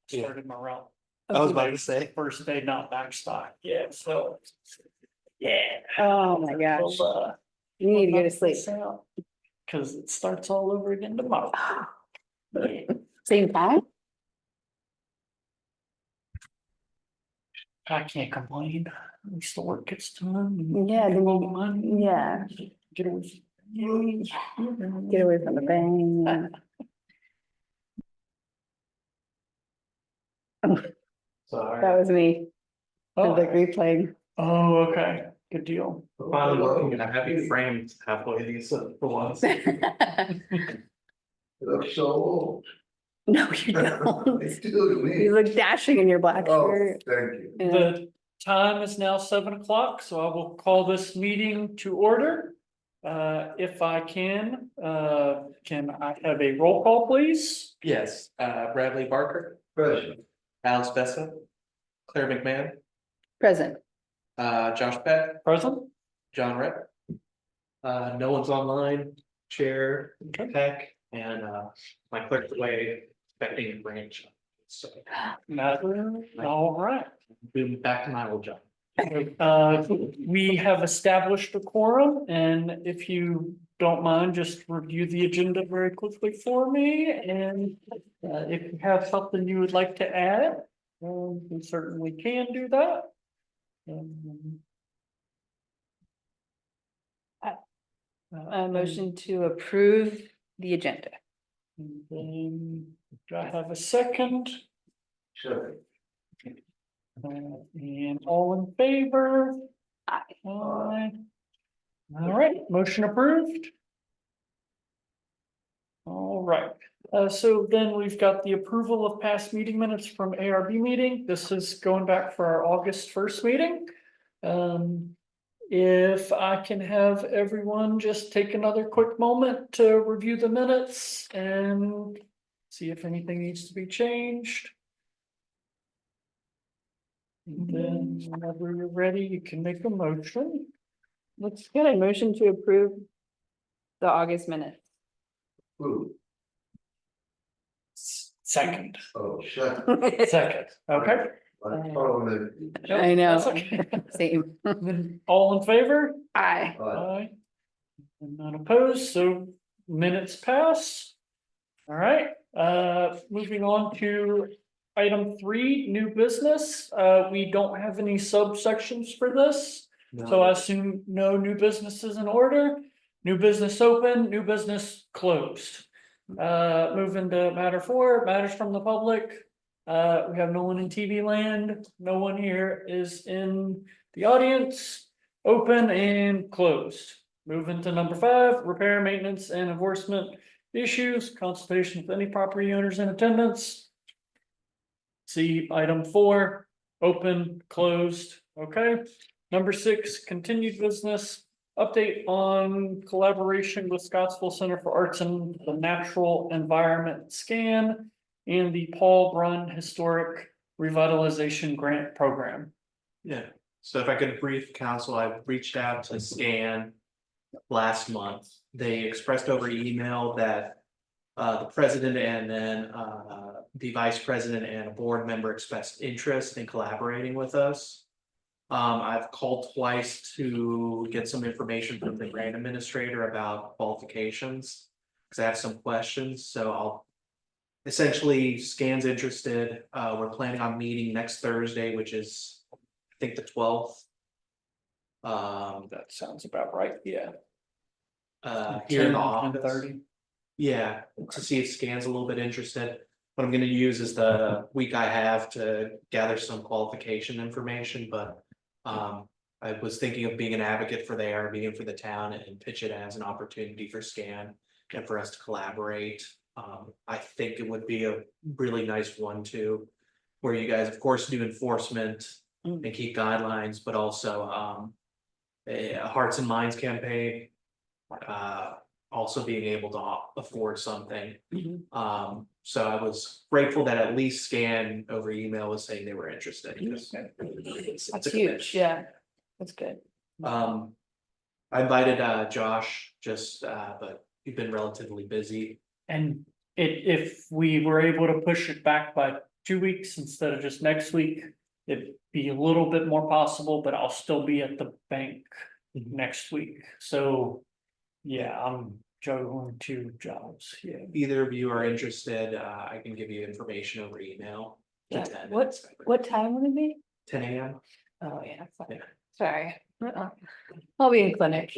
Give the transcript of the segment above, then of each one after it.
Started my route. I was about to say. First day, not backstock. Yeah, so. Yeah. Oh my gosh, you need to go to sleep. Cause it starts all over again tomorrow. Yeah. Same time? I can't complain. At least the work gets done. Yeah, then you- Money. yeah. Get away. Get away from the bang. Sorry. That was me, Oh, the replaying. oh, okay, good deal. We're finally working in a happy frame halfway decent for once. Looks so old. No, you don't. It's still to me. You look dashing in your black Oh, shirt. thank you. Yeah. The time is now 7 o'clock, so I will call this meeting to order. If I can I have a roll call, please? Yes, Bradley Barker, President. Alex Bessa, Claire McMahon, Present. Josh Peck, Present? John Rep. No one's online, Chair Okay. Peck, and my clerk away, expecting a branch. So, All right. moving back to my old job. We have established a quorum, and if you don't mind, just review the agenda very quickly for me, and if you have something you would like to add, we certainly can do that. Motion to approve the agenda. And then, do I have a second? Sure. And all in favor? Aye. Aye. All right, motion approved. All right, so then we've got the approval of past meeting minutes from ARB meeting. This is going back for our August 1st meeting. If I can have everyone just take another quick moment to review the minutes and see if anything needs to be changed. And then whenever you're ready, you can make a motion. Looks good. I motion to approve the August minutes. Ooh, Second, oh, shut. second, okay? I'm following I know. That's okay. Same. Then all in favor? Aye. it. Aye. And none opposed, so minutes pass. All right, moving on to item 3, new business. We don't have any subsections for this. So I assume no new business is in order, new business open, new business closed. Moving to matter 4, matters from the public. We have no one in TV land, no one here is in the audience, open and closed. Moving to number 5, repair, maintenance and enforcement issues, consultation with any property owners in attendance. See item 4, open, closed, okay? Number 6, continued business, update on collaboration with Scottsville Center for Arts and the Natural Environment Scan and the Paul Brunn Historic Revitalization Grant Program. Yeah, so if I could brief council, I reached out to SCAN last month. They expressed over email that the president and then the vice president and a board member expressed interest in collaborating with us. I've called twice to get some information from the grant administrator about qualifications, because I have some questions, so I'll essentially SCAN's interested. We're planning on meeting next Thursday, which is, I think, the 12th. That sounds about right, yeah. Here in the 10, office. 10:30. Yeah, to see if SCAN's a little bit interested. What I'm gonna use is the week I have to gather some qualification information, but. I was thinking of being an advocate for the ARB and for the town and pitch it as an opportunity for SCAN and for us to collaborate. I think it would be a really nice one too. Where you guys, of course, do enforcement and keep guidelines, but also a Hearts and Minds campaign. Also being able to afford something. So I was grateful that at least SCAN over email was saying they were interested. That's huge, yeah, that's good. I invited Josh, just but you've been relatively busy. And if we were able to push it back by 2 weeks instead of just next week, it'd be a little bit more possible, but I'll still be at the bank next week, so. Yeah, I'm juggling 2 jobs, yeah. Either of you are interested, I can give you information over email. to Yeah, 10 what time would it be? 10 a.m. Oh, yeah, fine. Yeah. Sorry. I'll be in clinic.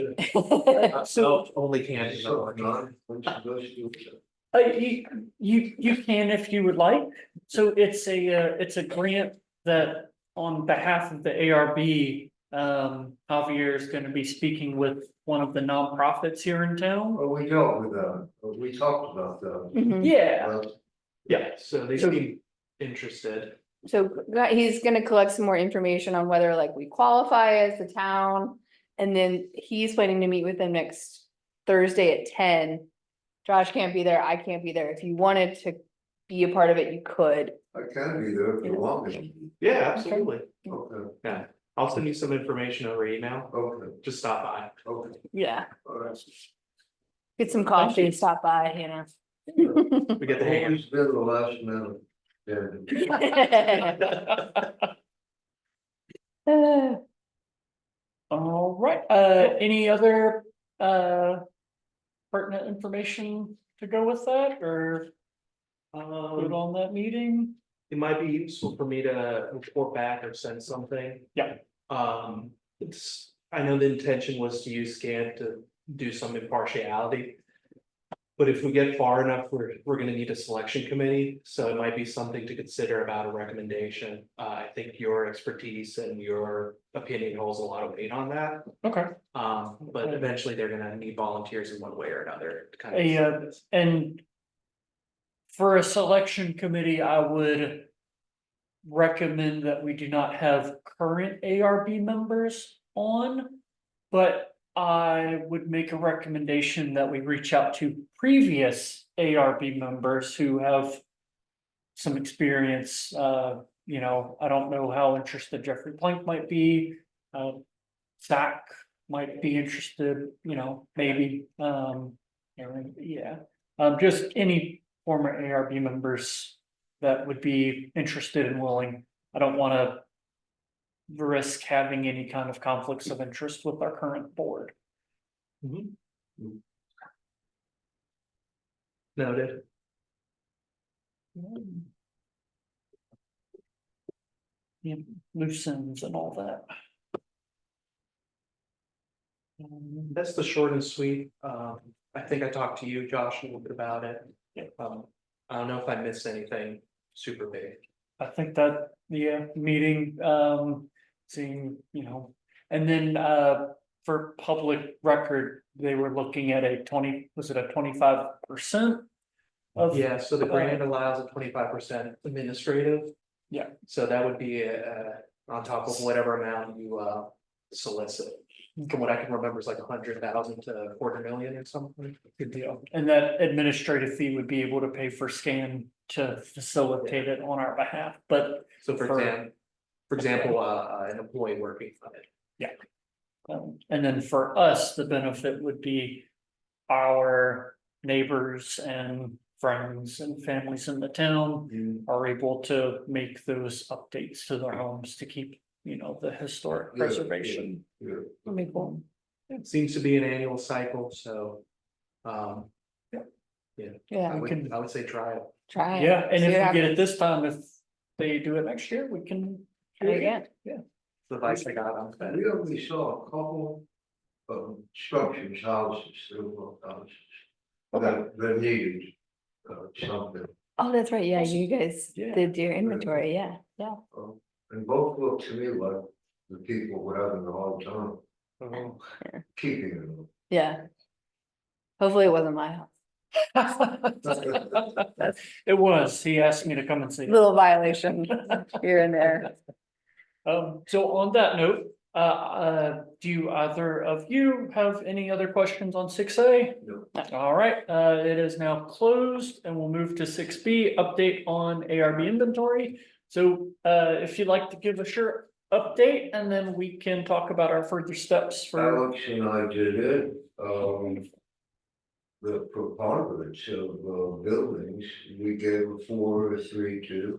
So only can. So, John, when you go to- You can if you would like, so it's a grant that on behalf of the ARB. Javier is gonna be speaking with one of the nonprofits here in town. Oh, we dealt with that, we talked about that. Mhm. Yeah, Well, Yeah, so they So- seem interested. So he's gonna collect some more information on whether like we qualify as the town. And then he's planning to meet with them next Thursday at 10. Josh can't be there, I can't be there. If you wanted to be a part of it, you could. I can be there if you want me. Yeah, absolutely. Okay, Yeah, I'll send you some information over email. okay, Just stop by. okay, Yeah, all right. get some coffee and stop by, you know. We get the hand. Always been the last minute. Yeah. all right, any other pertinent information to go with that, or good on that meeting? It might be useful for me to report back or send something. Yeah. I know the intention was to use Scan to do some impartiality. But if we get far enough, we're gonna need a selection committee, so it might be something to consider about a recommendation. I think your expertise and your opinion holds a lot of weight on that. Okay. But eventually they're gonna need volunteers in one way or another to kind of. A, and for a selection committee, I would recommend that we do not have current ARB members on, but I would make a recommendation that we reach out to previous ARB members who have some experience. You know, I don't know how interested Jeffrey Plank might be. Zach might be interested, you know, maybe, Aaron, yeah. Just any former ARB members that would be interested and willing. I don't wanna risk having any kind of conflicts of interest with our current board. Noted. Yeah, loose ends and all that. That's the short and sweet. I think I talked to you, Josh, a little bit about it. I don't know if I missed anything super big. I think that, yeah, meeting, seeing, you know, and then, for public record, they were looking at a 25%? Of, Yeah, so the grant allows a 25% administrative. Yeah. So that would be on top of whatever amount you solicit. From what I can remember, it's like 100,000 to 250,000 or something. good deal, and that administrative fee would be able to pay for Scan to facilitate it on our behalf, but. So for example, an employee working on it. And then for us, the benefit would be our neighbors and friends and families in the town are able to make those updates to their homes to keep, you know, the historic Yeah, preservation. Yeah. That'd be cool. It seems to be an annual cycle, so. Yeah, I would say try it. try it. Yeah, and See if what we get it happens. this time, if they do it next year, we can. do it Again. The advice I got on that. We only saw a couple of structures, houses, civil houses. That needed something, Oh, that's right, yeah, you guys Yeah. did your inventory, yeah, yeah. and both look to me like the people were having a hard time Oh. keeping them. Yeah. Hopefully it wasn't my house. It was, he asked me to come and see. it. Little violation here and there. So on that note, do either of you have any other questions on 6A? No. All right, it is now closed and we'll move to 6B, update on ARB inventory. So, if you'd like to give a short update and then we can talk about our further steps for. Alex and I did it, the preponderance of buildings, we gave a 4 or 3-2.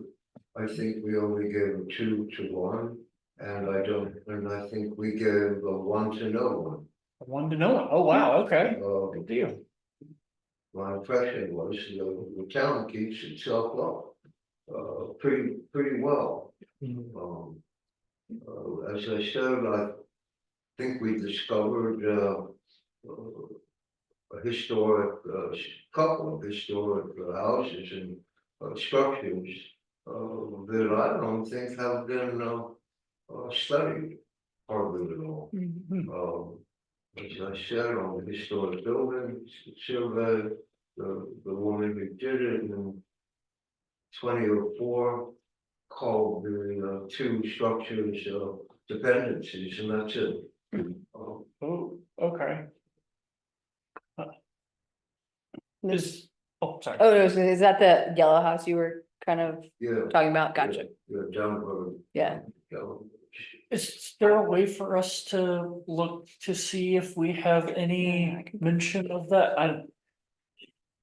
I think we only gave a 2-1, and I think we gave a 1-1. I wanted to know. Oh, wow, okay, Uh, good deal. my impression was the town keeps itself up, pretty well. As I said, I think we discovered, a historic, couple of historic houses and structures that I don't think have been studied hardly at all. Mhm. As I said, on the historic buildings, survey, the woman who did it in 2004 called the two structures dependencies, and that's it. Oh, okay. Is, oh, sorry. Oh, no, so is that the yellow house you were kind of Yeah. talking about? Gotcha. Yeah, down the road. Yeah. Is there a way for us to look to see if we have Yeah, I any can- mention of that? I'm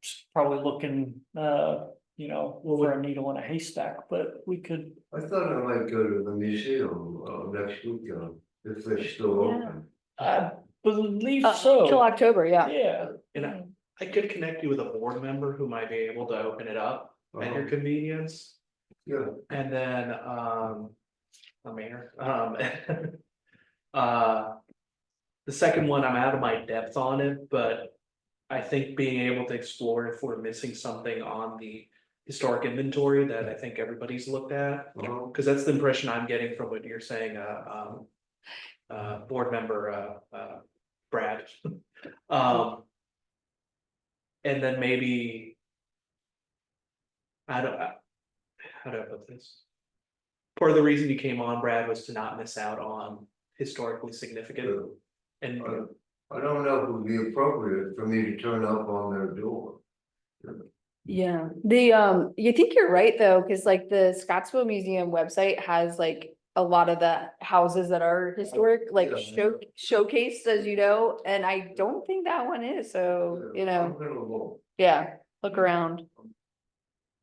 just probably looking, for a needle in a haystack, but we could, I thought I might go to the museum next weekend, if they're still open. I believe Till so. October, yeah. Yeah. And I could connect you with a board member who might be able to open it up at your convenience. Yeah, And then, the mayor, the second one, I'm out of my depth on it, but I think being able to explore if we're missing something on the historic inventory that I think everybody's looked at. Cause that's the impression I'm getting from what you're saying, board member, Brad. And then maybe. How do I put this? Part of the reason you came on, Brad, was to not miss out on historically significant yeah. and. I don't know if it would be appropriate for me to turn up on their door. Yeah, you think you're right though, cause like the Scottsville Museum website has like a lot of the houses that are historic, like Yeah. showcased, as you know, and I don't think that one is, so, I'm gonna look. yeah, look around.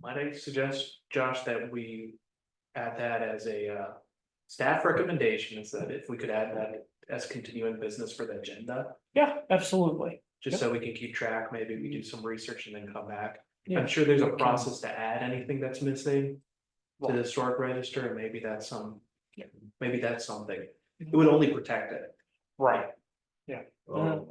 Might I suggest, Josh, that we add that as a staff recommendation, is that if we could add that as continuing business for the agenda, Yeah, absolutely. just so we can keep track, maybe we do some research and then come back. Yeah. I'm sure there's a Okay. process to add anything that's missing to the historic register, and maybe that's something. It would only protect it. Right. Um,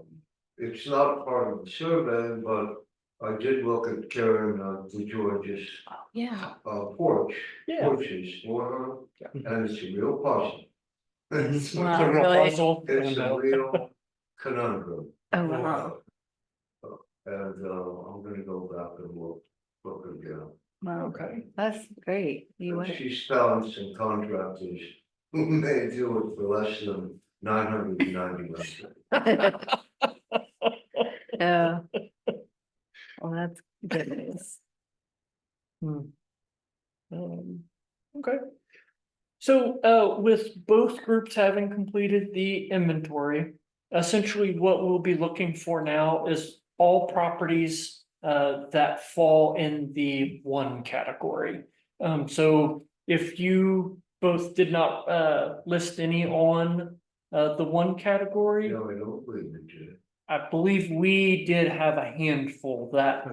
It's not part of the survey, but I did look at Karen DeGeorge's Yeah. porch, Yeah. porches for her, and it's a real puzzle. It's Wow. It's a real really? puzzle, it's and, a real conundrum. Oh, wow. And I'm gonna go back and look again. Wow, okay. that's great. You And would, she's found some contractors who may do it for less than $999. yeah. Well, that's good news. Okay. So, with both groups having completed the inventory, essentially what we'll be looking for now is all properties. That fall in the one category. So if you both did not, list any on, the one category. No, I don't believe it, Jay. I believe we did have a handful that,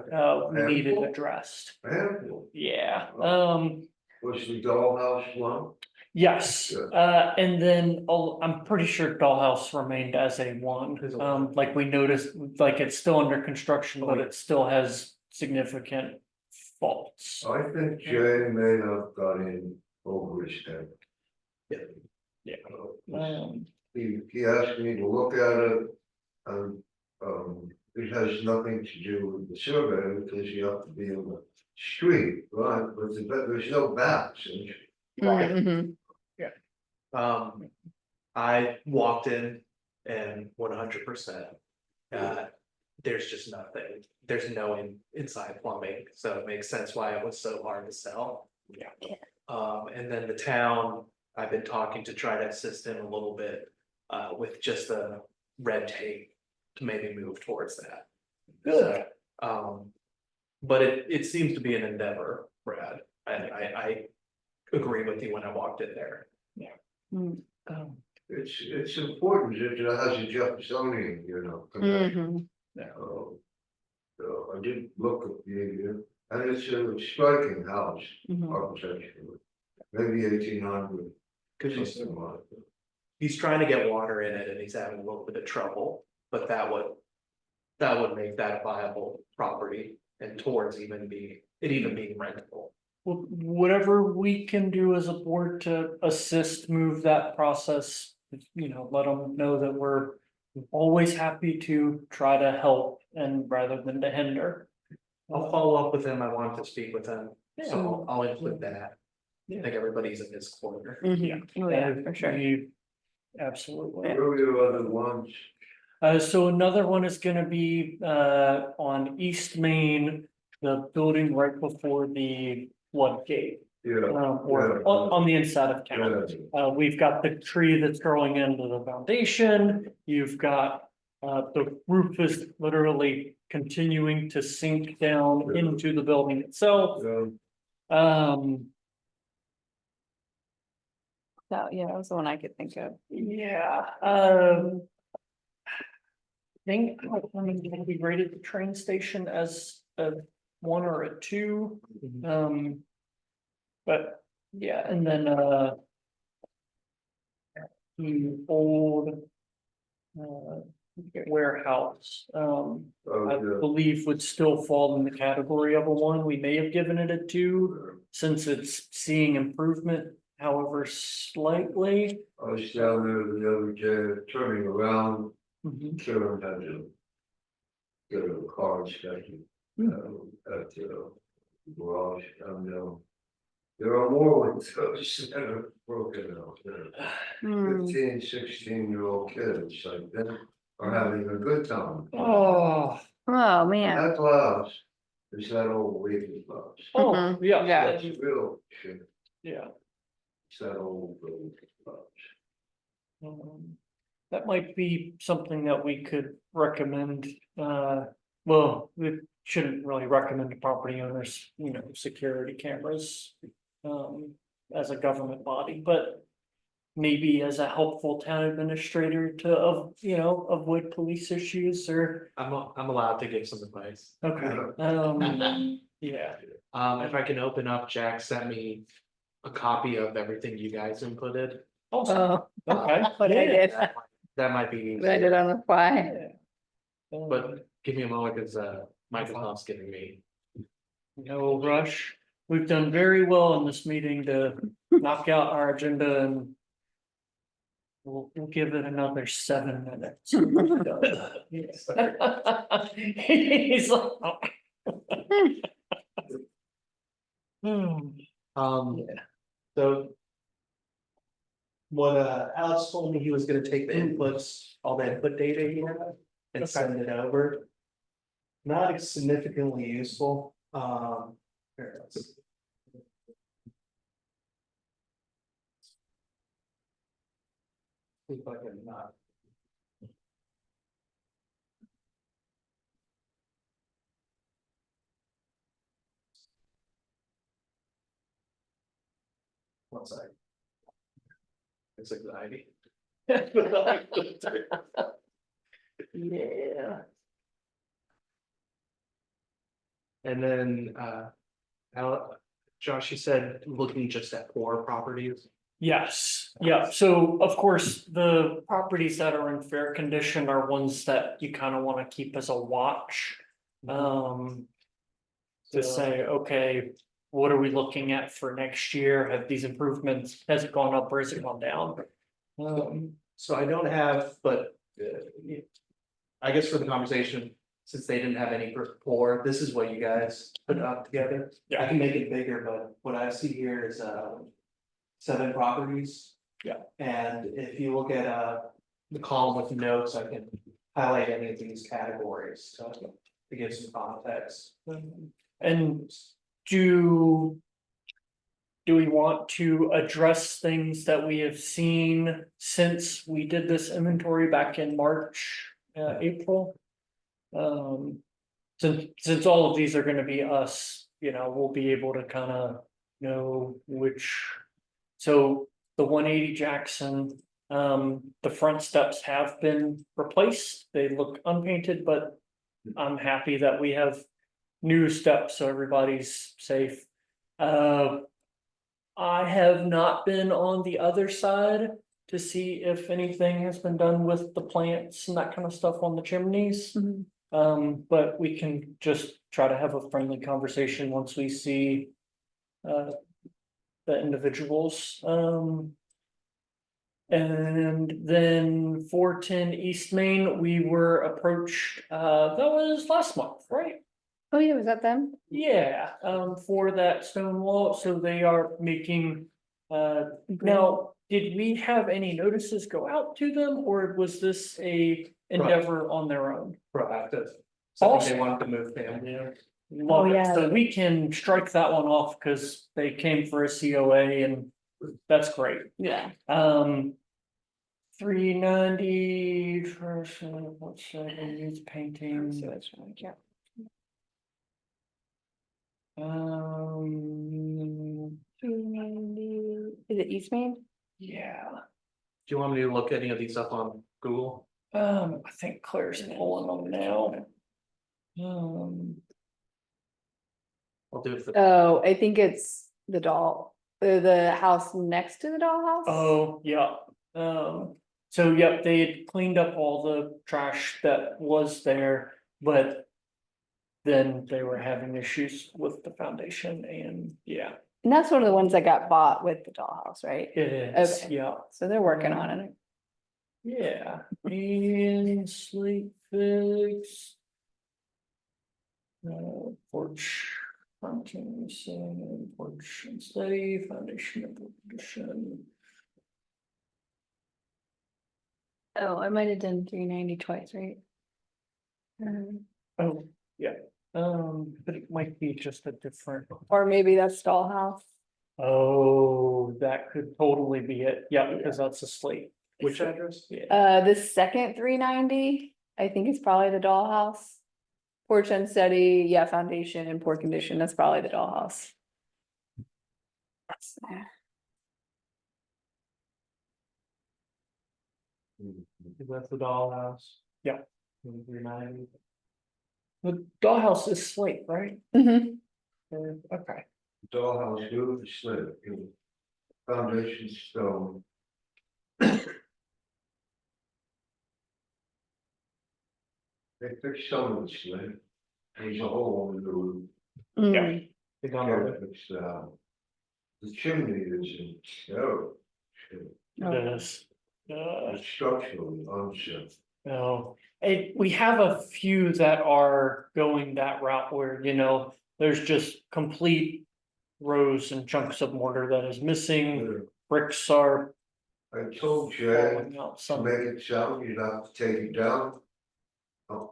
we needed Handful? addressed. Handful. Yeah, Was the dollhouse one? yes, Good. and then I'm pretty sure Dollhouse remained as a one. As a one. Like we noticed, like it's still under construction, but it still has significant faults. I think Jay may have got in over his head. Yeah. Uh, He asked me to look at it, and, it has nothing to do with the survey, because you have to be on the street, right, but there's no maps. Right. Mhm. I walked in and 100%. There's just nothing, there's no inside plumbing, so it makes sense why it was so hard to sell. Yeah. And then the town, I've been talking to try to assist in a little bit, with just the red tape to maybe move towards that. Good. But it seems to be an endeavor, Brad. I agree with you when I walked in there. Mm, Um, It's important that it has a just zoning, you know. mhm. I did look at the, and it's a striking house, Mhm. architecturally, maybe 1800. Cause Something like that. he's trying to get water in it and he's having a little bit of trouble, but that would make that a viable property and towards even being rentable. Whatever we can do as a board to assist move that process, let them know that we're always happy to try to help and rather than to hinder. I'll follow up with him. I wanted to speak with him, Yeah. so I'll include that. I Yeah. think everybody's in his corner. Mhm. Oh, yeah, for sure. Absolutely. Where are your other ones? So another one is gonna be, on East Main, the building right before the floodgate. Yeah. Or on the inside of town. We've got the tree that's growing into the foundation, you've got. The roof is literally continuing to sink down into the building itself, um. So, yeah, that was the one I could think of. Yeah, I mean, we rated the train station as a 1 or a 2, but, yeah, and then, the old. Warehouse, I believe would still fall in the category of a 1, we may have given it a 2, since it's seeing improvement, however slightly. I was down there the other day, turning around, Mhm. Karen had to get a car inspection. At the garage, and there are more with those that are broken out there. Hmm. 15, 16-year-old kids like that are having a good time. Oh, Oh, man. That glass is that old wavy glass. oh, Mhm. yeah, Yeah. That's real shit, yeah. it's that old wavy glass. That might be something that we could recommend, well, we shouldn't really recommend to property owners, security cameras. As a government body, but maybe as a helpful town administrator to, avoid police issues or, I'm allowed to give some advice. okay, yeah. If I can open up, Jack sent me a copy of everything you guys inputted. Oh, Okay. what I yeah, did, That might be what I did easier, on the fly. yeah. but give me a moment, cause Microsoft's giving me. No rush. We've done very well in this meeting to knock out our agenda and. We'll give it another 7 minutes. He's like. Um, Yeah. so. What Alex told me, he was gonna take the inputs, all the input data he had and send it over. Not significantly useful, here, let's. See if I can not. One sec. It's anxiety. Yeah. And then, Josh, you said looking just at poor properties. Yes, yeah, so of course, the properties that are in fair condition are ones that you kind of want to keep as a watch. To say, okay, what are we looking at for next year? Have these improvements, has it gone up or has it gone down? So I don't have, but I guess for the conversation, since they didn't have any poor, this is what you guys put up together. I Yeah. can make it bigger, but what I see here is 7 properties. Yeah. And if you look at the column with notes, I can highlight any of these categories to give some context. And do. Do we want to address things that we have seen since we did this inventory back in March, April? since all of these are gonna be us, we'll be able to kind of know which. So the 180 Jackson, the front steps have been replaced. They look unpainted, but I'm happy that we have new steps, so everybody's safe. I have not been on the other side to see if anything has been done with the plants and that kind of stuff on the chimneys. Mhm. But we can just try to have a friendly conversation once we see the individuals. And then 410 East Main, we were approached, that was last month, right? Oh, yeah, was that them? Yeah, for that stone wall, so they are making, now, did we have any notices go out to them, or was this a endeavor on their own? Proactive. So I think Awesome. they wanted to move family. Love it. yeah. So we can strike that one off, cause they came for a COA and that's great. Yeah. 390 first, what's that, needs painting. So it's right, yeah. Um, 290, is it East Main? yeah, Do you want me to look any of these up on Google? I think Claire's pulling them now. I'll do it for. Oh, I think it's the house next to the dollhouse. Oh, yeah, so yep, they had cleaned up all the trash that was there, but. Then they were having issues with the foundation and yeah, And that's one of the ones that got bought with the dollhouse, right? it is, Okay. yeah. So they're working on it. Yeah, and slate fix. Porch, fronting, ceiling, porch and steady, foundation and condition. Oh, I might have done 390 twice, right? Oh, yeah, but it might be just a different. Or maybe that's dollhouse. Oh, that could totally be it, yeah, because that's a slate. Which address? Yeah, The second 390, I think it's probably the dollhouse. Porch unsteady, yeah, foundation and poor condition, that's probably the dollhouse. That's the dollhouse. Yeah. 390. the dollhouse is slate, right? Mhm. Okay, Dollhouse roof is slip, foundation stone. They fixed some of the slip, there's a hole in the roof, Mm. They gone yeah, over. it's, the chimney is in terrible shape. it is. It's structurally unsafe. No, we have a few that are going that route where, there's just complete rows and chunks of mortar that is missing. Bricks are I told Jay falling out to some, make it sound, you'd have to take it down.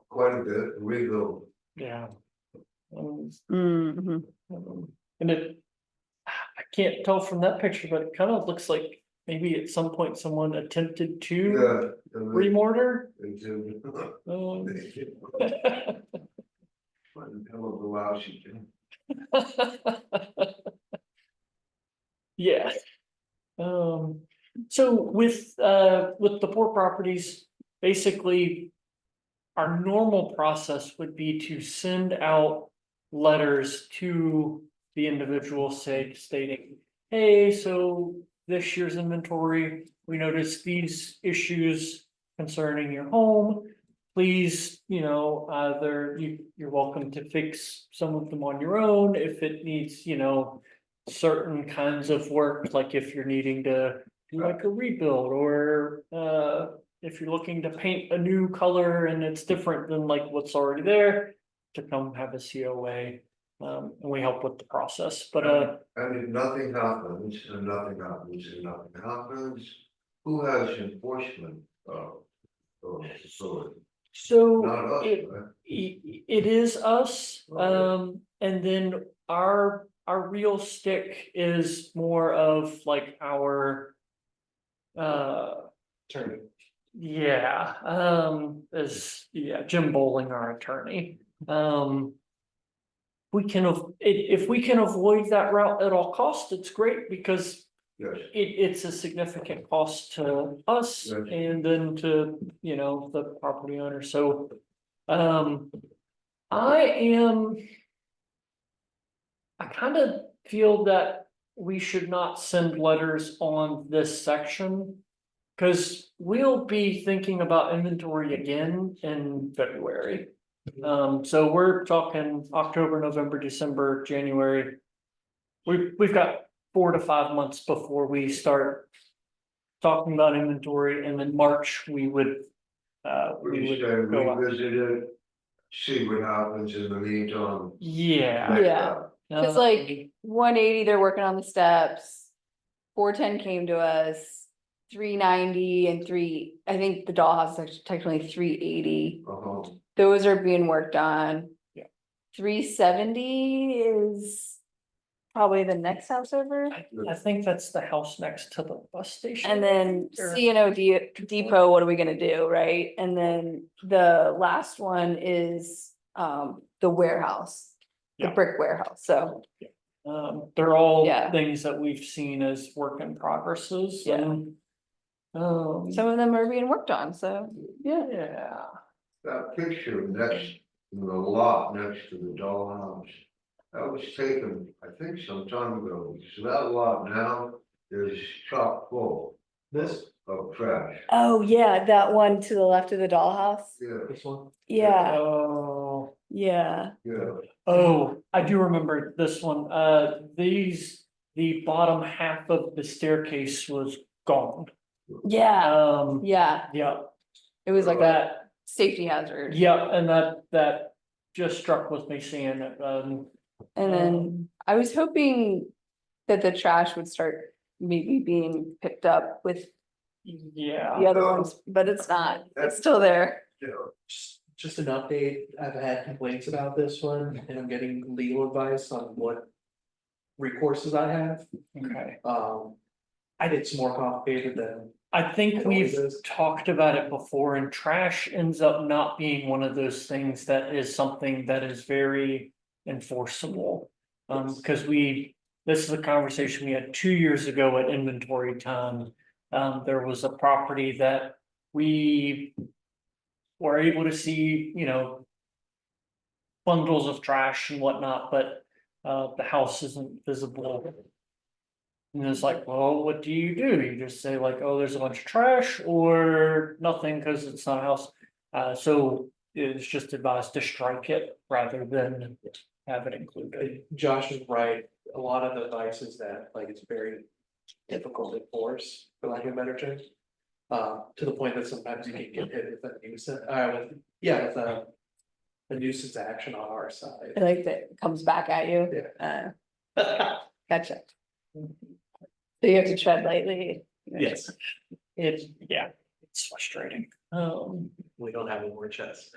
Quite a bit, rebuild. yeah. Mhm. And I can't tell from that picture, but it kind of looks like maybe at some point someone attempted to Yeah. remortar. It's a. Um, What the hell of a lousy thing. Yeah. So with the poor properties, basically. Our normal process would be to send out letters to the individual stating, hey, so this year's inventory, we noticed these issues concerning your home. Please, either you're welcome to fix some of them on your own if it needs, certain kinds of work, like if you're needing to do like a rebuild or if you're looking to paint a new color and it's different than like what's already there, to come have a COA. And we help with the process, but And if nothing happens, and nothing happens, and nothing happens, who has enforcement, authority? so Not us, it, right? it is us, Okay. and then our real stick is more of like our. Attorney. Yeah, Jim Bowling, our attorney. We can, if we can avoid that route at all costs, it's great because Yes, it's a significant cost to us Yes. and then to, you know, the property owner, so. I am. I kind of feel that we should not send letters on this section. Cause we'll be thinking about inventory again in February. So we're talking October, November, December, January. We've got 4 to 5 months before we start. Talking about inventory, and then March, we would we would should go out. revisit it, see what happens in the meantime. Yeah. Next Yeah. up. It's like 180, they're working on the steps. 410 came to us, 390 and I think the dollhouse is actually technically 380. Uh-huh. Those are being worked on. Yeah. 370 is probably the next house over. I think that's the house next to the bus station. And then Or- CNO Depot, what are we gonna do, right? And then the last one is the warehouse, the Yeah. brick warehouse, so. They're all Yeah. things that we've seen as work in progresses Yeah. and. Some of them are being worked on, so, yeah. Yeah, That picture next, in the lot next to the dollhouse, that was taken, I think some time ago, because that lot now is chock full This, of trash. Oh, yeah, that one to the left of the dollhouse. Yeah, this one, Yeah, oh, yeah, yeah, oh, I do remember this one, the bottom half of the staircase was gone. yeah, Yeah, yeah. It was like a that, safety hazard. yeah, and that just struck with me seeing it, And then I was hoping that the trash would start maybe being picked up with yeah. the other ones, but it's not. It's still there. yeah. just an update, I've had complaints about this one, and I'm getting legal advice on what. Recourses I have, Okay. it's more complicated than, I think It we've always is. talked about it before, and trash ends up not being one of those things that is something that is very enforceable. Because this is a conversation we had 2 years ago at inventory time. There was a property that we were able to see, you know, bundles of trash and whatnot, but the house isn't visible. And it's like, well, what do? You just say like, oh, there's a bunch of trash or nothing because it's not a house. So it's just advised to strike it rather than have it included. Josh is right, a lot of the advice is that, like, it's very difficult to enforce, for lack of a better term. To the point that sometimes you can get hit with a nuisance, with a nuisance action on our side. I like that it comes back at you. Gotcha. So you have to tread lightly. Yes, It's it's frustrating. we don't have a war chest.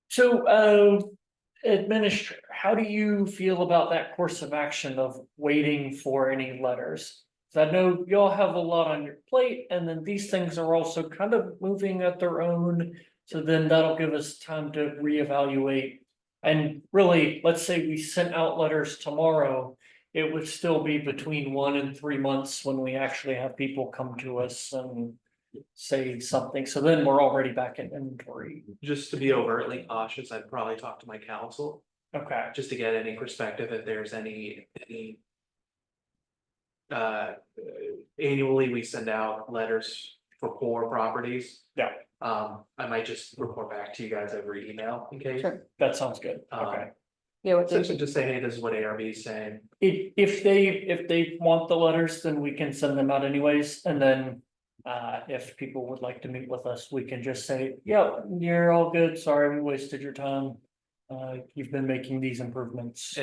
So, administrator, how do you feel about that course of action of waiting for any letters? 'Cause I know y'all have a lot on your plate, and then these things are also kind of moving at their own. So then that'll give us time to reevaluate. And really, let's say we sent out letters tomorrow, it would still be between 1 and 3 months when we actually have people come to us and say something. So then we're already back in inventory. Just to be overtly cautious, I'd probably talk to my counsel, Okay, just to get any perspective if there's any. Annually, we send out letters for poor properties. Yeah. I might just report back to you guys over email in case. Sure. that sounds good. Okay. Yeah, what So they, just say, hey, this is what ARB is saying. If they want the letters, then we can send them out anyways, and then. If people would like to meet with us, we can just say, yeah, you're all good, sorry, we wasted your time. You've been making these improvements.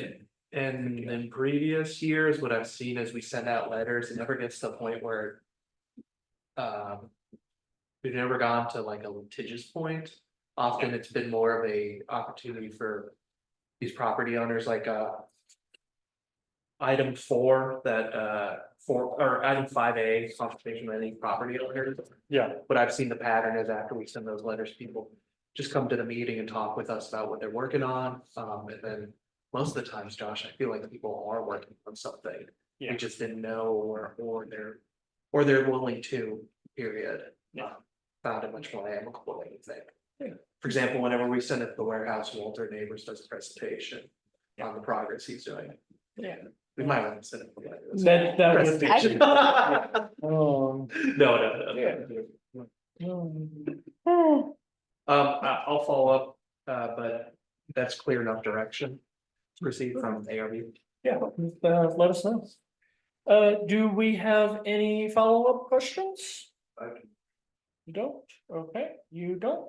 And in previous years, what I've seen is we send out letters, it never gets to the point where. We've never gone to like a litigious point, often it's been more of a opportunity for. These property owners like item 4 that, or item 5A, consultation of any property owners. Yeah, What I've seen the pattern is after we send those letters, people just come to the meeting and talk with us about what they're working on. And then most of the times, Josh, I feel like people are working on something. Yeah. We just didn't know or they're willing to, period. Yeah. Found it much more amicable than you think. Yeah. For example, whenever we send it to the warehouse, Walter Neighbors does a presentation on the progress he's doing. yeah. We might want to send it. That would be. Presentation. Um, No. I'll follow up, but that's clear enough direction to proceed from ARB. yeah, let us know. Do we have any follow-up questions? You don't? Okay, you don't.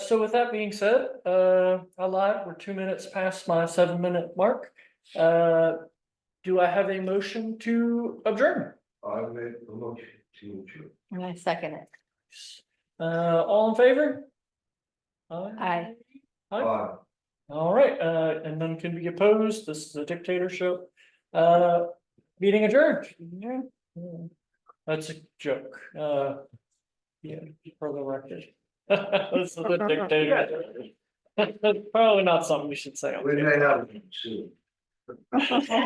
So with that being said, I lied, we're 2 minutes past my 7-minute mark. Do I have a motion to adjourn? I made a motion to adjourn. And I second it. All in favor? Aye. Aye. All right, and none can be opposed. This is a dictatorship. Meeting adjourned. That's a joke. Yeah, for the record. This is a dictator. Probably not something we should say on We may have two.